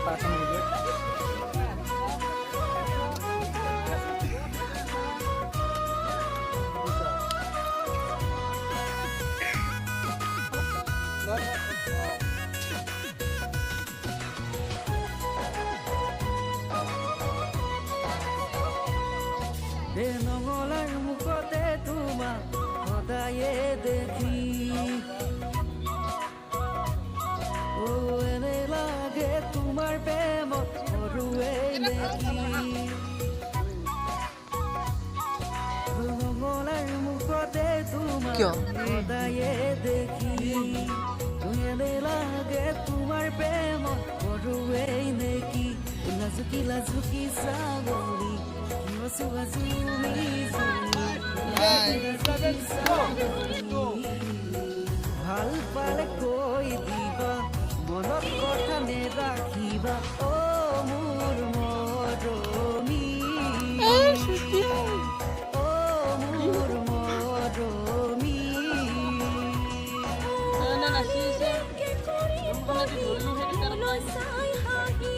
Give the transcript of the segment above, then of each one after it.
person video' নঙলাৰ মুখতে তোমাক সদায়ে দেখি এনে লাগে তোমাৰ প্ৰেমত সৰুৱেই নেকি নঙলাৰ মুখতে তোমাক সদায়ে দেখি এনে লাগে তোমাৰ প্ৰেমত সৰুৱেই নেকি লাজুকি লাজুকি চাবৰি ভাল পালে কৈ দিবা মনত কথা নেৰাখিবা অ মোৰ মৰমী অ মোৰ মৰমী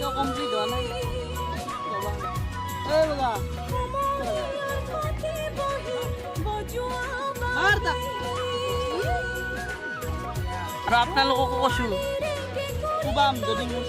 কমপ্লিট হোৱা নাই আৰু আপোনালোককো কৈছোঁ খুবাম যদি মোৰ